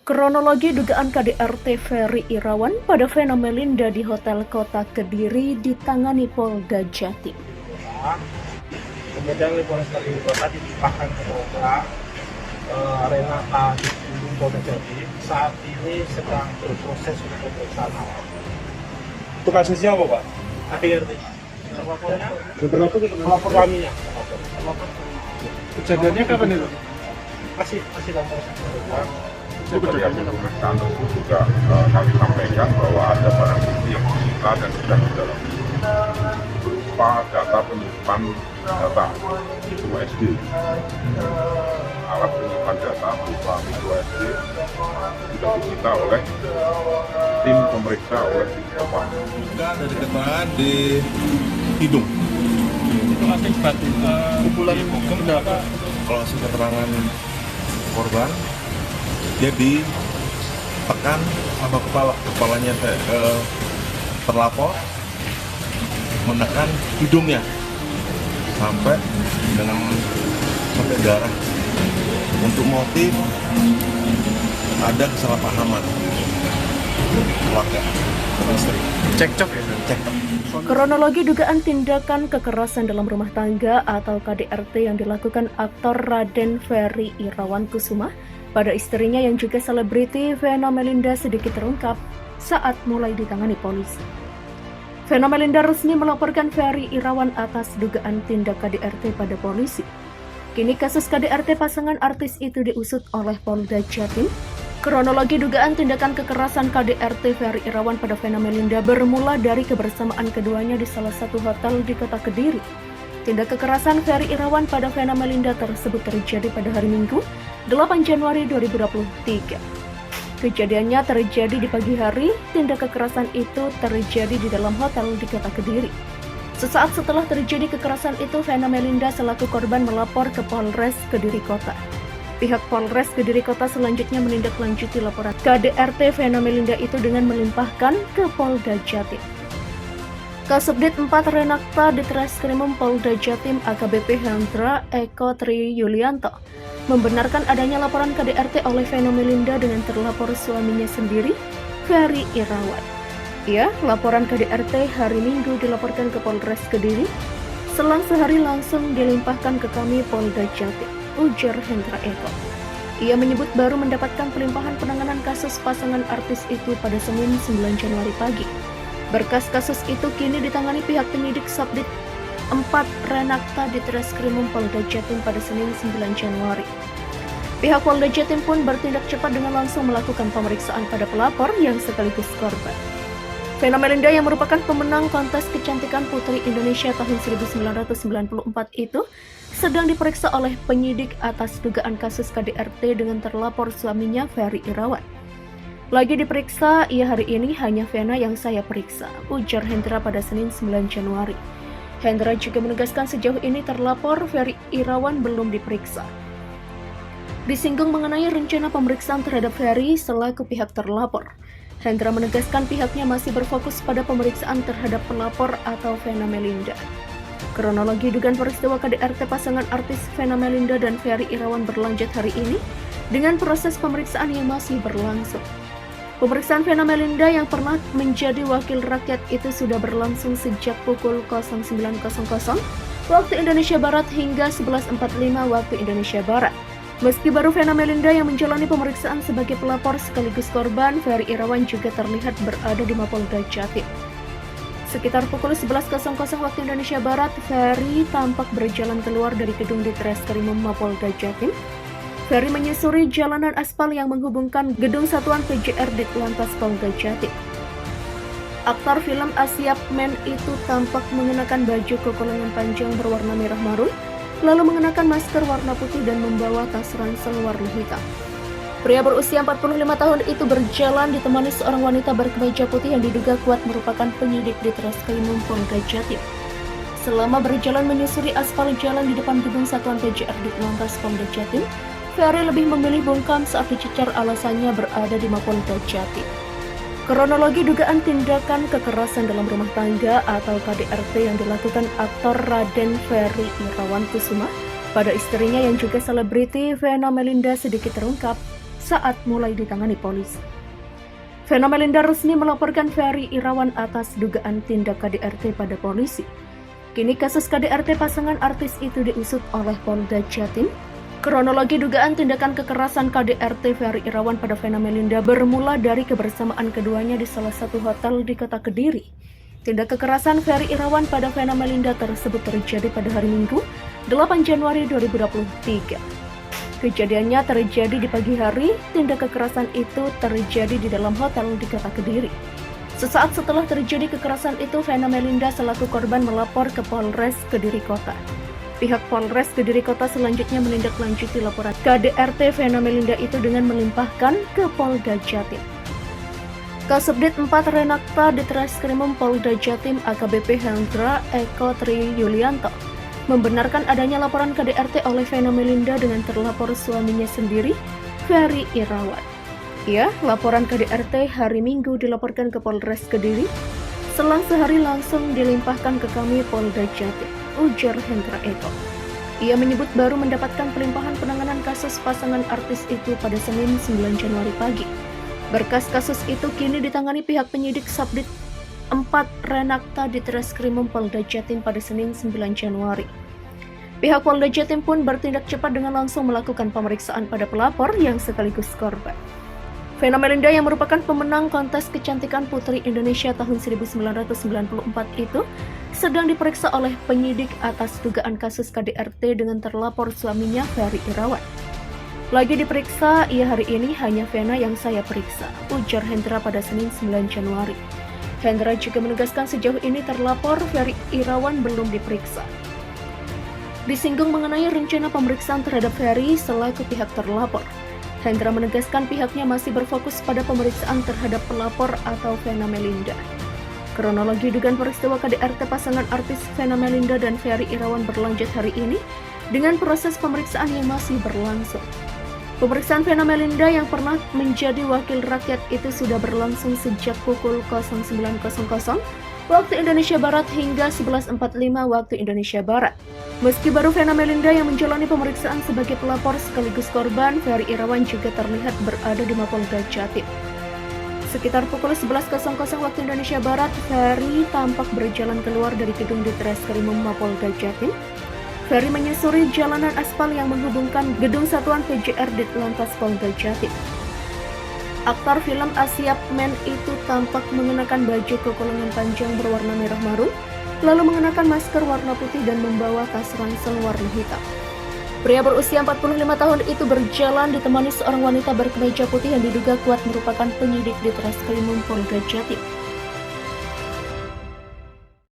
Kronologi dugaan KDRT Ferry Irawan pada Vena Melinda di Hotel Kota Kediri ditangani Polda Jatim. Kemudian Polres Kediri Kota dilimpahkan ke Polda Renata di Polda Jatim. Saat ini sedang berproses untuk pemeriksaan awal. Itu kasusnya apa, Pak? KDRT. Pelapor suaminya. Kejadiannya kapan itu? Masih dalam proses. Seperti yang pemeriksaan tersebut juga kami sampaikan bahwa ada barang bukti yang disita dan sudah dalam berupa data penyimpan data micro SD. Alat penyimpan data berupa micro SD sudah disita oleh tim pemeriksa oleh tim Propam. Dari keterangan di hidung. Itu akibat pukulan berapa? Kalau hasil keterangan korban, dia ditekan sama kepalanya terlapor menekan hidungnya sampai darah. Untuk motif ada kesalahpahaman keluarga istri. Cekcok ya? Cekcok. Kronologi dugaan tindakan kekerasan dalam rumah tangga atau KDRT yang dilakukan aktor Raden Ferry Irawan Kusuma pada istrinya yang juga selebriti Vena Melinda sedikit terungkap saat mulai ditangani polisi. Vena Melinda resmi melaporkan Ferry Irawan atas dugaan tindak KDRT pada polisi. Kini kasus KDRT pasangan artis itu diusut oleh Polda Jatim. Kronologi dugaan tindakan kekerasan KDRT Ferry Irawan pada Vena Melinda bermula dari kebersamaan keduanya di salah satu hotel di Kota Kediri. Tindak kekerasan Ferry Irawan pada Vena Melinda tersebut terjadi pada hari Minggu, 8 Januari 2023. Kejadiannya terjadi di pagi hari. Tindak kekerasan itu terjadi di dalam hotel di Kota Kediri. Sesaat setelah terjadi kekerasan itu, Vena Melinda selaku korban melapor ke Polres Kediri Kota. Pihak Polres Kediri Kota selanjutnya menindaklanjuti laporan KDRT Vena Melinda itu dengan melimpahkan ke Polda Jatim. Kasubdit 4 Renakta Ditreskrimum Polda Jatim AKBP Hendra Eko Tri Yulianto membenarkan adanya laporan KDRT oleh Vena Melinda dengan terlapor suaminya sendiri, Ferry Irawan. Laporan KDRT hari Minggu dilaporkan ke Polres Kediri, selang sehari langsung dilimpahkan ke kami Polda Jatim, ujar Hendra Eko. Ia menyebut baru mendapatkan pelimpahan penanganan kasus pasangan artis itu pada Senin 9 Januari pagi. Berkas kasus itu kini ditangani pihak penyidik Subdit 4 Renakta Ditreskrimum Polda Jatim pada Senin 9 Januari. Pihak Polda Jatim pun bertindak cepat dengan langsung melakukan pemeriksaan pada pelapor yang sekaligus korban. Vena Melinda yang merupakan pemenang kontes kecantikan Putri Indonesia tahun 1994 itu sedang diperiksa oleh penyidik atas dugaan kasus KDRT dengan terlapor suaminya Ferry Irawan. Lagi diperiksa, hari ini hanya Vena yang saya periksa, ujar Hendra pada Senin 9 Januari. Hendra juga menegaskan sejauh ini terlapor Ferry Irawan belum diperiksa. Disinggung mengenai rencana pemeriksaan terhadap Ferry selaku pihak terlapor. Hendra menegaskan pihaknya masih berfokus pada pemeriksaan terhadap pelapor atau Vena Melinda. Kronologi dugaan peristiwa KDRT pasangan artis Vena Melinda dan Ferry Irawan berlanjut hari ini dengan proses pemeriksaan yang masih berlangsung. Pemeriksaan Vena Melinda yang pernah menjadi wakil rakyat itu sudah berlangsung sejak pukul 09.00 waktu Indonesia Barat hingga 11.45 waktu Indonesia Barat. Meski baru Vena Melinda yang menjalani pemeriksaan sebagai pelapor sekaligus korban, Ferry Irawan juga terlihat berada di Mapolda Jatim. Sekitar pukul 11.00 waktu Indonesia Barat, Ferry tampak berjalan keluar dari gedung Ditreskrimum Mapolda Jatim. Ferry menyusuri jalanan aspal yang menghubungkan gedung Satuan PJR Ditlantas Polda Jatim. Aktor film Asia Men itu tampak mengenakan baju koko lengan panjang berwarna merah marun, lalu mengenakan masker warna putih dan membawa tas ransel warna hitam. Pria berusia 45 tahun itu berjalan ditemani seorang wanita berkemeja putih yang diduga kuat merupakan penyidik Ditreskrimum Polda Jatim. Selama berjalan menyusuri aspal jalan di depan gedung Satuan PJR Ditlantas Polda Jatim, Ferry lebih memilih bungkam saat dicecar alasannya berada di Mapolda Jatim. Kronologi dugaan tindakan kekerasan dalam rumah tangga atau KDRT yang dilakukan aktor Raden Ferry Irawan Kusuma pada istrinya yang juga selebriti Vena Melinda sedikit terungkap saat mulai ditangani polisi. Vena Melinda resmi melaporkan Ferry Irawan atas dugaan tindak KDRT pada polisi. Kini kasus KDRT pasangan artis itu diusut oleh Polda Jatim. Kronologi dugaan tindakan kekerasan KDRT Ferry Irawan pada Vena Melinda bermula dari kebersamaan keduanya di salah satu hotel di kota Kediri. Tindak kekerasan Ferry Irawan pada Vena Melinda tersebut terjadi pada hari Minggu, 8 Januari 2023. Kejadiannya terjadi di pagi hari. Tindak kekerasan itu terjadi di dalam hotel di kota Kediri. Sesaat setelah terjadi kekerasan itu, Vena Melinda selaku korban melapor ke Polres Kediri Kota. Pihak Polres Kediri Kota selanjutnya menindaklanjuti laporan KDRT Vena Melinda itu dengan melimpahkan ke Polda Jatim. Kasubdit 4 Renakta Ditreskrimum Polda Jatim AKBP Hendra Eko Tri Yulianto membenarkan adanya laporan KDRT oleh Vena Melinda dengan terlapor suaminya sendiri, Ferry Irawan. Ya, laporan KDRT hari Minggu dilaporkan ke Polres Kediri. Selang sehari langsung dilimpahkan ke kami Polda Jatim, ujar Hendra Eko. Ia menyebut baru mendapatkan pelimpahan penanganan kasus pasangan artis itu pada Senin 9 Januari pagi. Berkas kasus itu kini ditangani pihak penyidik Subdit 4 Renakta Ditreskrimum Polda Jatim pada Senin 9 Januari. Pihak Polda Jatim pun bertindak cepat dengan langsung melakukan pemeriksaan pada pelapor yang sekaligus korban. Vena Melinda yang merupakan pemenang kontes kecantikan Putri Indonesia tahun 1994 itu sedang diperiksa oleh penyidik atas dugaan kasus KDRT dengan terlapor suaminya Ferry Irawan. Lagi diperiksa, ia hari ini hanya Vena yang saya periksa, ujar Hendra pada Senin 9 Januari. Hendra juga menegaskan sejauh ini terlapor Ferry Irawan belum diperiksa. Disinggung mengenai rencana pemeriksaan terhadap Ferry selaku pihak terlapor. Hendra menegaskan pihaknya masih berfokus pada pemeriksaan terhadap pelapor atau Vena Melinda. Kronologi dugaan peristiwa KDRT pasangan artis Vena Melinda dan Ferry Irawan berlanjut hari ini dengan proses pemeriksaan yang masih berlangsung. Pemeriksaan Vena Melinda yang pernah menjadi wakil rakyat itu sudah berlangsung sejak pukul 09.00 waktu Indonesia Barat hingga 11.45 waktu Indonesia Barat. Meski baru Vena Melinda yang menjalani pemeriksaan sebagai pelapor sekaligus korban, Ferry Irawan juga terlihat berada di Mapolda Jatim. Sekitar pukul 11.00 waktu Indonesia Barat, Ferry tampak berjalan keluar dari gedung Ditreskrimum Mapolda Jatim. Ferry menyusuri jalanan aspal yang menghubungkan gedung Satuan PJR Ditlantas Polda Jatim. Aktor film Asia Men itu tampak mengenakan baju koko lengan panjang berwarna merah marun, lalu mengenakan masker warna putih dan membawa tas ransel warna hitam. Pria berusia 45 tahun itu berjalan ditemani seorang wanita berkemeja putih yang diduga kuat merupakan penyidik Ditreskrimum Polda Jatim.